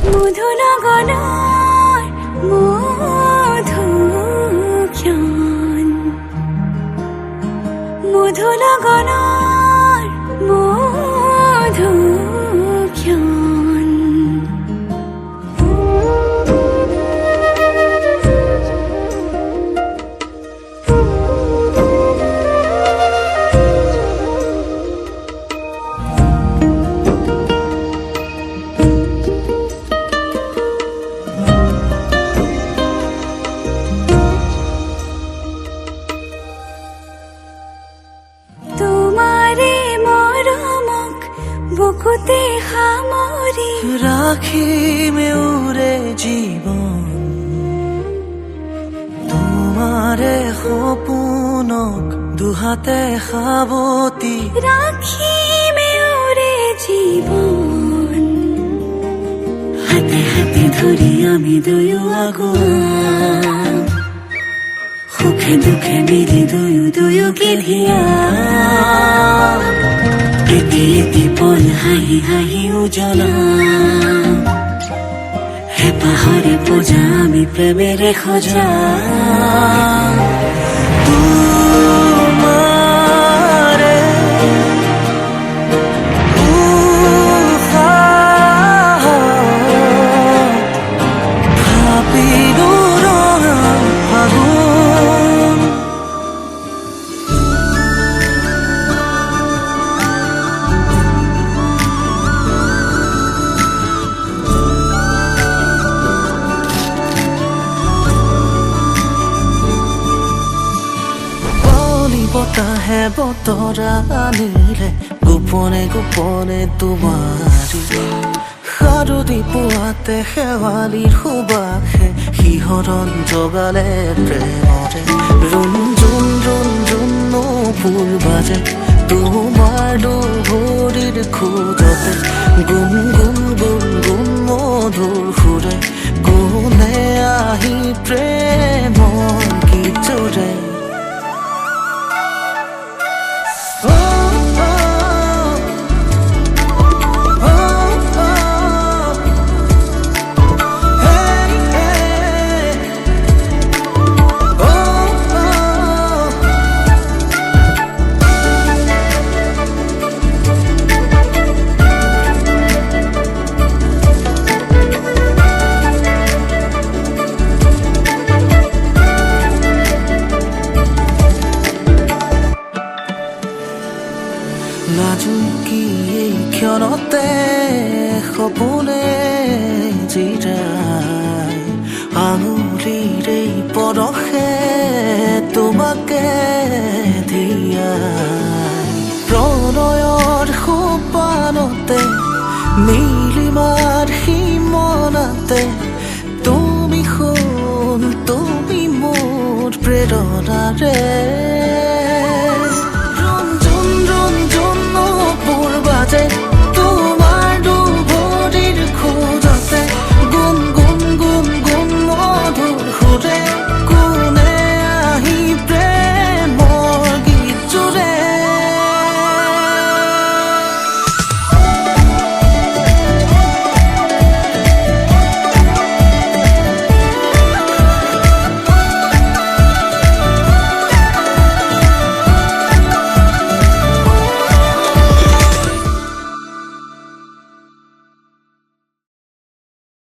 মধুনগৰৰ মধুক্ষণ মধুনগৰৰ মধুক্ষণ বুকুতে সামৰি ৰাখিমে উৰে জীৱন তোমাৰে সপোনক দুহাতে সাৱতি ৰাখিমে উৰে জীৱন হাতে হাতে ধৰি আমি দুয়ো আগুৱা সুখে দুখে মিলি দুয়োকে ধিয়া এটি এটি পল হাঁহি হাঁহি উজ্বলা হেঁপাহৰে পূজা আমি প্ৰেমেৰে সজা তোমাৰে উশাহ ভাবিলো ৰঙা ফাগুন বতাহে বতৰা আনিলে গোপনে গোপনে তোমাৰি সাৰুদি পুৱাতে শেৱালিৰ সুবাসে শিহৰণ জগালে প্ৰেমৰে ৰুণ জুন ফুল বাজে তোমাৰ দুহৰিৰ খোজতে গুণ গুণ গুণ গুণ মধুৰ সুৰে কোনে আহি প্ৰেমৰ গীত জোৰে লাজুকি এই ক্ষণতে সপোনে জিৰাই আঙুলিৰ এই পৰশে তোমাকে দিয়াই প্ৰণয়ৰ সোপানতে নীলিমাৰ সীমনাতে তুমি সোণ তুমি মোৰ প্ৰেৰণাৰে ৰুণ জুন পূৰ্বাজে